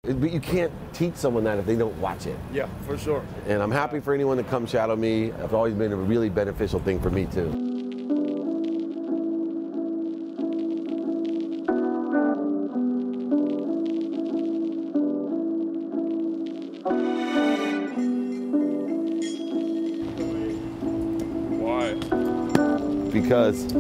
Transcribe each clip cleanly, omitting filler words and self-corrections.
But you can't teach someone that if they don't watch it. Yeah, for sure. And I'm happy for anyone that comes shadow me. It's always been a really beneficial thing for me too. Why? Because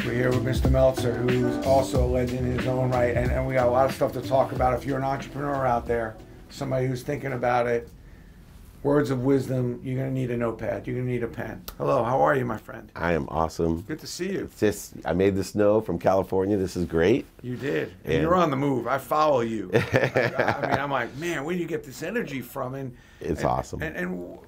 we're here with Mr. Meltzer, who's also a legend in his own right, and we got a lot of stuff to talk about. If you're an entrepreneur out there, somebody who's thinking about it, words of wisdom, you're going to need a notepad, you're going to need a pen. Hello, how are you, my friend? I am awesome. Good to see you. It's just, I made the snow from California. This is great. You did. And you're on the move. I follow you. I mean, I'm like, man, where do you get this energy from? And it's awesome. And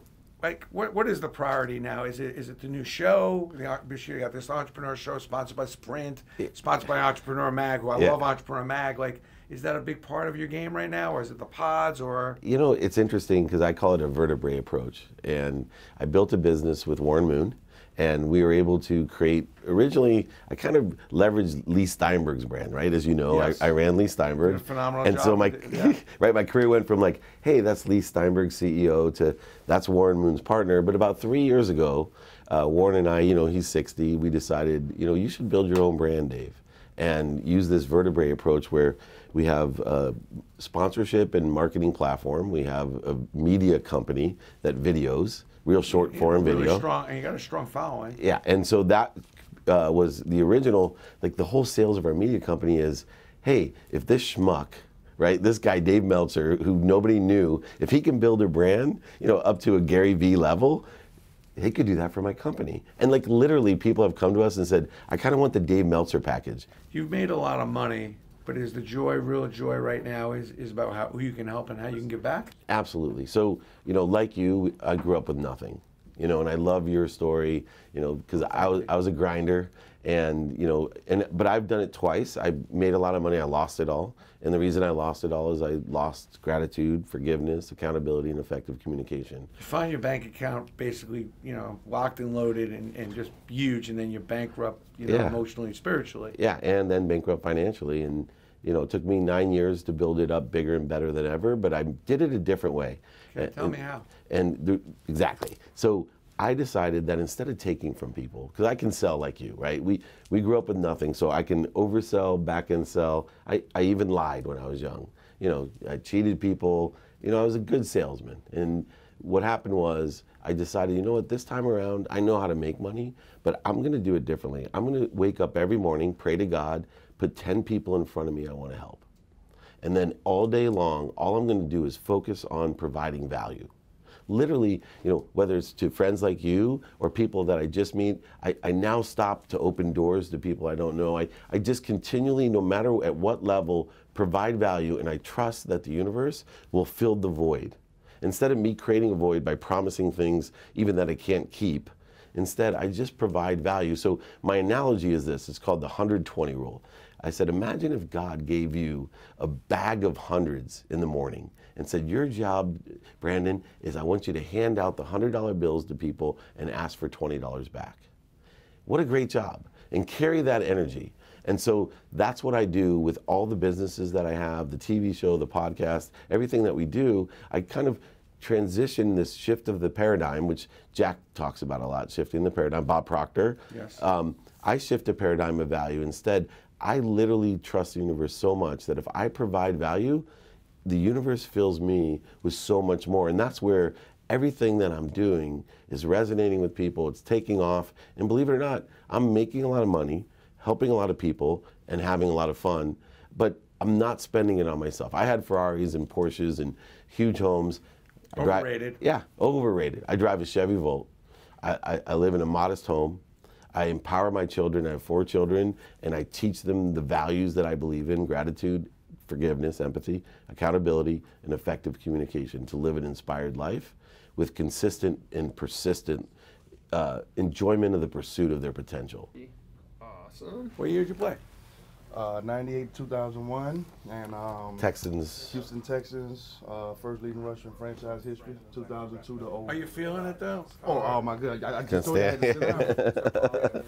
like, what is the priority now? Is it the new show? You got this entrepreneur show sponsored by Sprint, sponsored by Entrepreneur Mag, who I love Entrepreneur Mag. Like, is that a big part of your game right now, or is it the pods, or? You know, it's interesting because I call it a vertebrae approach. And I built a business with Warren Moon, and we were able to create, originally, I kind of leveraged Leigh Steinberg's brand, right? As you know, Yes. I ran Leigh Steinberg. Did a phenomenal and job. so my, Yeah. right, my career went from like, hey, that's Leigh Steinberg's CEO to that's Warren Moon's partner. But about 3 years ago, Warren and I, you know, he's 60, we decided, you know, you should build your own brand, Dave, and use this vertebrae approach where we have a sponsorship and marketing platform. We have a media company that videos, real short form really video. Strong, and you got a strong following. Yeah, and so that was the original, like the whole sales of our media company is, hey, if this schmuck, right, this guy Dave Meltzer, who nobody knew, if he can build a brand, you know, up to a Gary Vee level, he could do that for my company. And like literally people have come to us and said, I kind of want the Dave Meltzer package. You've made a lot of money, but is the joy, real joy right now, is about who you can help and how you can give back? Absolutely. So, you know, like you, I grew up with nothing, you know, and I love your story, you know, because I was a grinder, and, you know, but I've done it twice. I made a lot of money, I lost it all. And the reason I lost it all is I lost gratitude, forgiveness, accountability, and effective communication. You find your bank account basically, you know, locked and loaded and just huge, and then you're bankrupt, you know, emotionally and spiritually. Yeah, and then bankrupt financially. And, you know, it took me 9 years to build it up bigger and better than ever, but I did it a different way. Okay, tell me how. Exactly. So I decided that instead of taking from people, because I can sell like you, right? We grew up with nothing, so I can oversell, back end sell. I even lied when I was young. You know, I cheated people. You know, I was a good salesman. And what happened was I decided, you know what, this time around, I know how to make money, but I'm going to do it differently. I'm going to wake up every morning, pray to God, put 10 people in front of me I want to help. And then all day long, all I'm going to do is focus on providing value. Literally, you know, whether it's to friends like you or people that I just meet, I now stop to open doors to people I don't know. I just continually, no matter at what level, provide value, and I trust that the universe will fill the void. Instead of me creating a void by promising things even that I can't keep, instead I just provide value. So my analogy is this, it's called the 100-20 rule. I said, imagine if God gave you a bag of hundreds in the morning and said, your job, Brandon, is I want you to hand out the $100 bills to people and ask for $20 back. What a great job. And carry that energy. And so that's what I do with all the businesses that I have, the TV show, the podcast, everything that we do. I kind of transition this shift of the paradigm, which Jack talks about a lot, shifting the paradigm, Bob Proctor. Yes. I shift a paradigm of value. Instead, I literally trust the universe so much that if I provide value, the universe fills me with so much more. And that's where everything that I'm doing is resonating with people. It's taking off. And believe it or not, I'm making a lot of money, helping a lot of people, and having a lot of fun. But I'm not spending it on myself. I had Ferraris and Porsches and huge homes. Overrated. Yeah, overrated. I drive a Chevy Volt. I live in a modest home. I empower my children. I have 4 children, and I teach them the values that I believe in: gratitude, forgiveness, empathy, accountability, and effective communication to live an inspired life with consistent and persistent enjoyment of the pursuit of their potential. Awesome. What year did you play? 98, 2001, and Texans. Houston Texans, first leading rusher in franchise history, 2002 to 0. Are you feeling it though? Oh my God! I just told stand. you I had to sit down.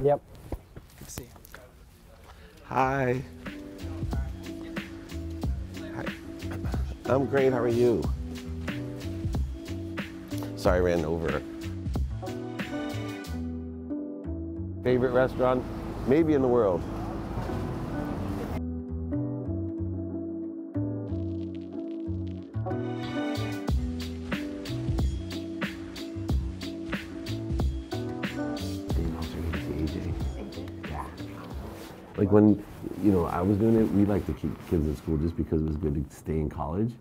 Yep. Good to see you. Hi. Hi. I'm great. How are you? Sorry, I ran over. Favorite restaurant, maybe in the world. Like when, I was doing it, we like to keep kids in school just because it was good to stay in college.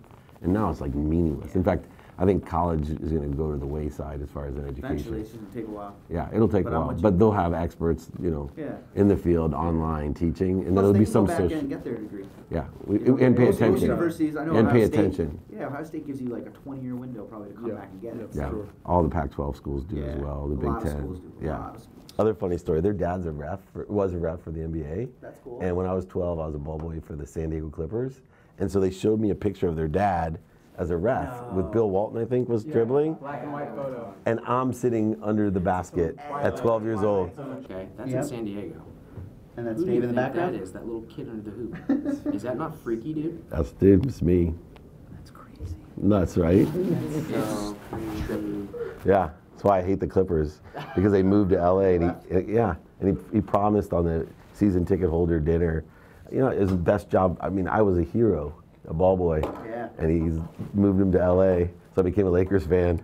And now it's like meaningless. In fact, I think college is going to go to the wayside as far as an education. Eventually, it's going to take a while. Yeah, it'll take a while. But they'll have experts, in the field, online teaching, and then there'll be some social. They can go back and get their degree. Yeah, and pay attention. Most universities, I know and Ohio pay State, attention. Yeah, Ohio State gives you like a 20-year window probably to come back and get it. Yeah, Sure. all the Pac-12 schools do as well. The Big Ten. Schools do. Yeah. Other funny story, their dad's was a ref for the NBA. That's cool. And when I was 12, I was a ball boy for the San Diego Clippers. And so they showed me a picture of their dad as a ref with Bill Walton, I think, was dribbling. Black and white photo. And I'm sitting under the basket at 12 years old. Okay, that's in San Diego. And that's Who do Dave you in the think background? that is, that little kid under the hoop? Is that not freaky, dude? It's me. That's crazy. Nuts, right? It's trippy. Yeah, that's why I hate the Clippers, because they moved to LA and he promised on the season ticket holder dinner, his best job. I mean, I was a hero, a ball boy, and he's moved him to LA, so I became a Lakers fan.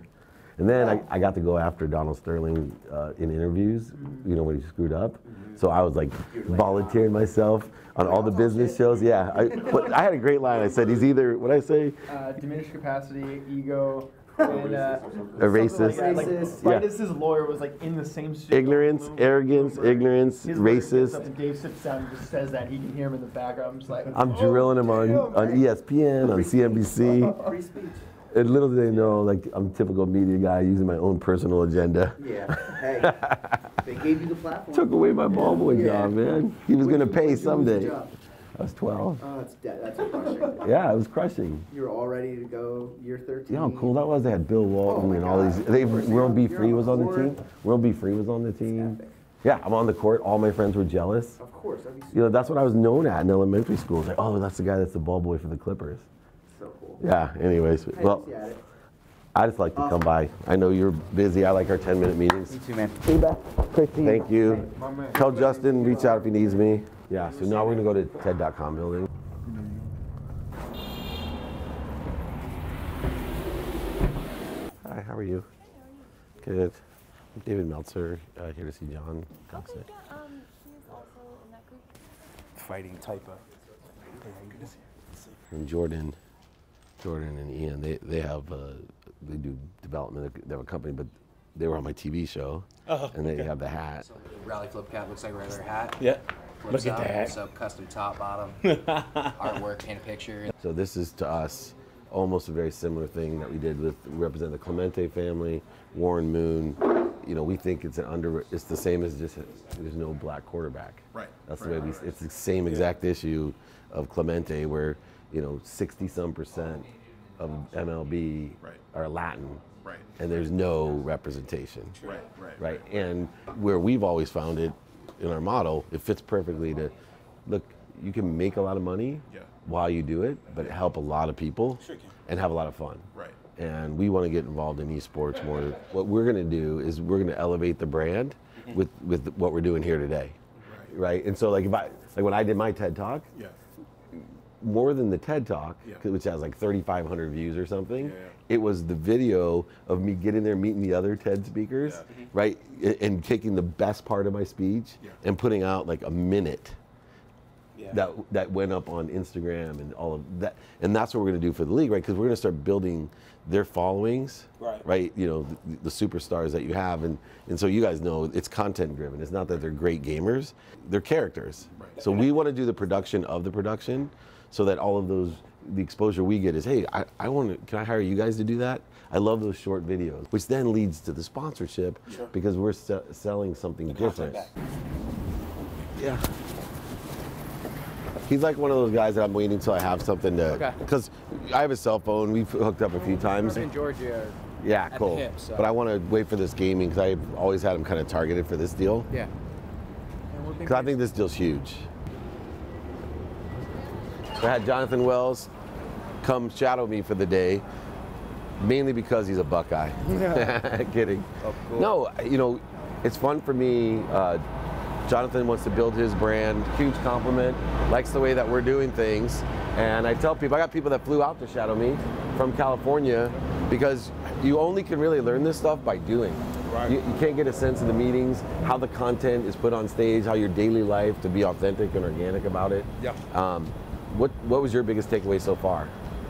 And then I got to go after Donald Sterling in interviews, when he screwed up. So I was like volunteering myself on all the business shows. Yeah, I had a great line. I said, he's either, what did I say? Diminished capacity, ego, and a racist. Titus's lawyer was like in the same studio. Ignorance, arrogance, ignorance, His lawyer gets up racist. and Dave sits down and just says that. He can hear him in the background. I'm just like, I'm drilling him on ESPN, on CNBC. Free speech. And little do they know, like, I'm a typical media guy using my own personal agenda. Yeah. Hey, they gave you the platform. Took away my ball boy job, man. He was going to pay someday. Job. I was 12. Oh, that's crushing. Yeah, it was crushing. You were all ready to go year 13. You know how cool that was? They had Bill Walton and all these. World Be Free was on the team. World Be Free was on the team. Yeah, I'm on the court. All my friends were jealous. Of course. That'd be super That's what I was known at in elementary school. Like, oh, that's the guy that's the ball boy for the Clippers. so cool. Yeah, anyways. Well, I just like to come by. I know you're busy. I like our 10-minute meetings. You too, man. Thank you. Tell Justin, reach out if he needs me. Yeah, so now we're going to go to TED.com building. Hi, how are you? Good. I'm David Meltzer, here to see John. Got sick. He's also in that group. Fighting type of. And Jordan and Ian, they have they do development. They have a company, but they were on my TV show, and they have the hat. So the rally flip cap looks like a regular hat. Yeah. Flips Look at up, that. So custom top, bottom, artwork, paint a picture. So this is to us almost a very similar thing that we did with represent the Clemente family, Warren Moon. We think it's it's the same as just there's no black quarterback. Right. That's the way it's the same exact issue of Clemente where 60-some% of MLB are Latin. Right. And there's no representation. Right. And where we've always found it in our model, it fits perfectly to look, you can make a lot of money while you do it, but help a lot of people and have a lot of fun. Right. And we want to get involved in esports more. What we're going to do is we're going to elevate the brand with what we're doing here today. Right. And so like when I did my TED Talk, more than the TED Talk, which has like 3,500 views or something, it was the video of me getting there, meeting the other TED speakers, right, and taking the best part of my speech and putting out like a minute that went up on Instagram and all of that. And that's what we're going to do for the league, right, because we're going to start building their followings, right, the superstars that you have. And so you guys know it's content driven. It's not that they're great gamers, they're characters. So we want to do the production of the production, so that all of the exposure we get is, hey, can I hire you guys to do that? I love those short videos, which then leads to the sponsorship because we're selling something different. Yeah. He's like one of those guys that I'm waiting until I have something to. Okay. Because I have a cell phone. We've hooked up a few times. I'm in Georgia. Yeah, at cool. the hip, so. But I want to wait for this gaming because I've always had him kind of targeted for this deal. Yeah. Because I think this deal's huge. I had Jonathan Wells come shadow me for the day, mainly because he's a Buckeye. Kidding. Of course. No, you know, it's fun for me. Jonathan wants to build his brand. Huge compliment. Likes the way that we're doing things. And I tell people, I got people that flew out to shadow me from California because you only can really learn this stuff by doing. Right. You can't get a sense of the meetings, how the content is put on stage, how your daily life to be authentic and organic about it. Yeah. What was your biggest takeaway so far?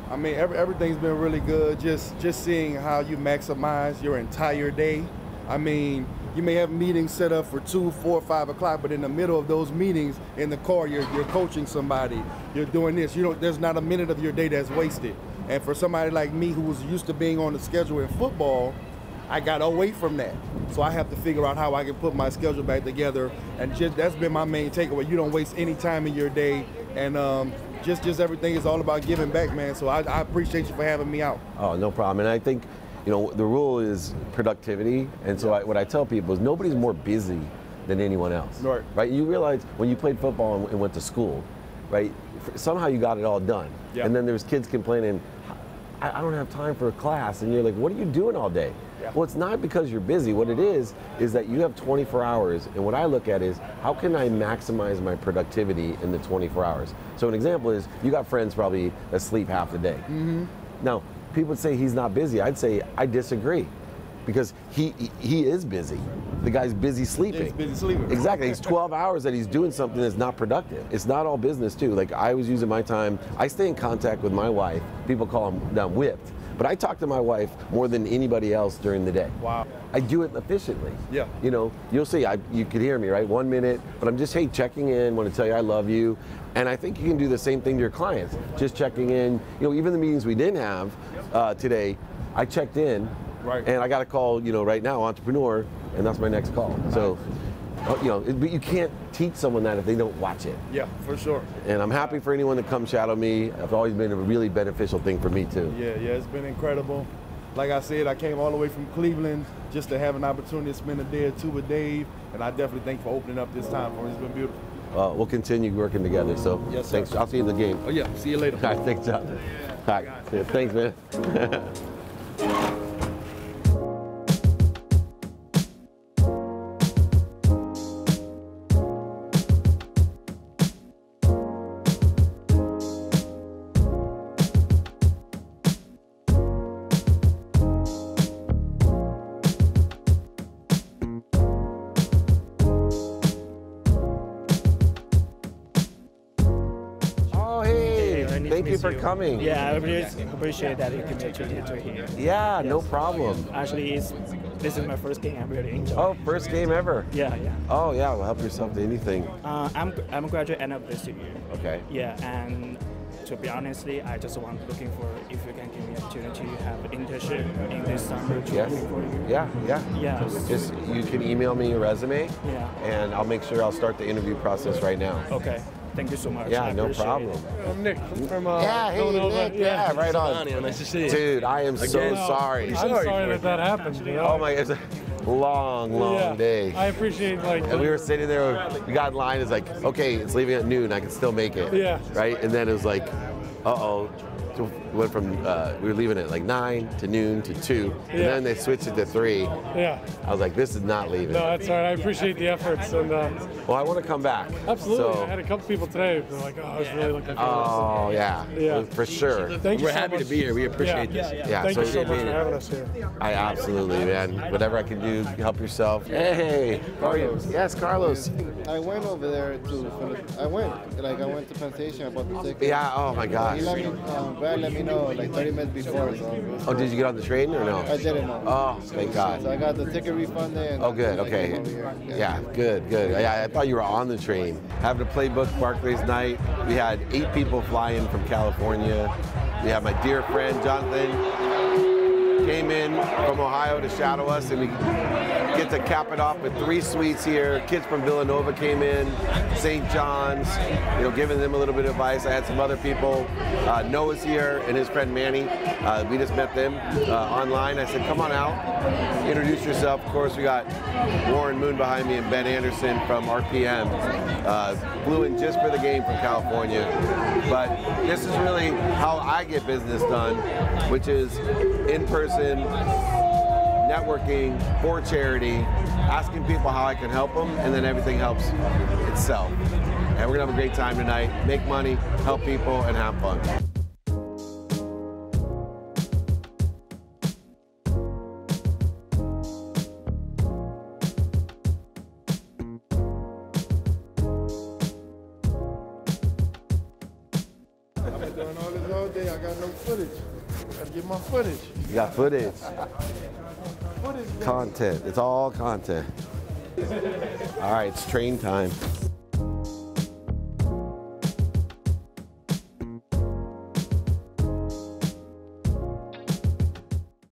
I mean, everything's been really good. Just seeing how you maximize your entire day. I mean, you may have meetings set up for 2, 4, 5 o'clock, but in the middle of those meetings, in the car, you're coaching somebody. You're doing this. There's not a minute of your day that's wasted. And for somebody like me who was used to being on the schedule in football, I got away from that. So I have to figure out how I can put my schedule back together. And that's been my main takeaway. You don't waste any time in your day. And just everything is all about giving back, man. So I appreciate you for having me out. Oh, no problem. And I think, you know, the rule is productivity. And so what I tell people is nobody's more busy than anyone else. Right. You realize when you played football and went to school, right, somehow you got it all done. Yeah. And then there's kids complaining, I don't have time for a class. And you're like, what are you doing all day? Yeah. Well, it's not because you're busy. What it is that you have 24 hours. And what I look at is, how can I maximize my productivity in the 24 hours? So an example is, you got friends probably that sleep half the day. Mm-hmm. Now, people would say he's not busy. I'd say I disagree. Because he is busy. The guy's busy sleeping. He's busy sleeping. Exactly. It's 12 hours that he's doing something that's not productive. It's not all business too. Like, I was using my time. I stay in contact with my wife. People call them whipped. But I talk to my wife more than anybody else during the day. Wow. I do it efficiently. Yeah. You know, you'll see, you could hear me, right? 1 minute, but I'm just, hey, checking in, want to tell you I love you. And I think you can do the same thing to your clients. Just checking in. You know, even the meetings we didn't have today, I checked in. Right. And I got a call, you know, right now, entrepreneur, and that's my next call. So, you know, but you can't teach someone that if they don't watch it. Yeah, for sure. And I'm happy for anyone that comes shadow me. It's always been a really beneficial thing for me too. Yeah, it's been incredible. Like I said, I came all the way from Cleveland just to have an opportunity to spend a day or two with Dave, and I definitely thank you for opening up this time for me. It's been beautiful. We'll continue working together. So, Yes, sir. thanks. I'll see you in the game. Oh yeah, see you later. All right, thanks, John. All right, yeah, thanks, man. Thank you for coming. Yeah, I really appreciate that you give me a chance to here. Yeah, no Yes. problem. Actually, this is my first game. I really enjoy. Oh, first game ever. Yeah. Oh yeah, well, help yourself to anything. I'm a graduate end of this year. Okay. Yeah, and to be honestly, I just looking for if you can give me an opportunity to have an internship in this summer. Yes. For you. Yeah. Yes. Just you can email me your resume. Yeah. And I'll make sure I'll start the interview process right now. Okay. Thank you so much. Yeah, I no appreciate problem. it. I'm Nick from Yeah, hey Villanova. Nick. Yeah, right on. Nice to see you. Dude, I am so sorry. I'm sorry that happened. You know? Oh my, it's a long day. I appreciate And we were sitting there, we got in line, it's like, okay, it's leaving at noon, I can still make it. Yeah. Right? And then it was like, uh-oh. So we went from, we were leaving at like 9 to noon to 2, and then they switched it to 3. Yeah. I was like, this is not leaving. No, that's all right. I appreciate the efforts. And well, I want to come back. absolutely. So, I had a couple people today. They're like, oh, I was really looking forward oh, yeah. Yeah. For sure. Thank you We're so happy much. to be here. We appreciate this. Yeah, Thank so you so much for having us here. I absolutely, man. Whatever I can do, help yourself. Hey, how are you? Yes, Carlos. I went over there I went to Penn Station about the ticket. Yeah, oh my gosh. He let me, Brad let me know like 30 minutes before. So Oh, did you get on the train or no? I didn't know. Oh, thank God. So I got the ticket refunded. And Oh, good, I came okay. over here. Yeah, good. Yeah, I thought you were on the train. Having a playbook Barclays night. We had 8 people fly in from California. We had my dear friend Jonathan came in from Ohio to shadow us, and we get to cap it off with 3 suites here. Kids from Villanova came in, St. John's, you know, giving them a little bit of advice. I had some other people. Noah's here and his friend Manny. We just met them online. I said, come on out, introduce yourself. Of course, we got Warren Moon behind me and Ben Anderson from RPM. Flew in just for the game from California. But this is really how I get business done, which is in person, networking for charity, asking people how I can help them, and then everything helps itself. And we're gonna have a great time tonight, make money, help people, and have fun. Doing all this all day, I got no footage. Gotta get my footage. You got footage, Footage, man. content, it's all content. All right, it's train time.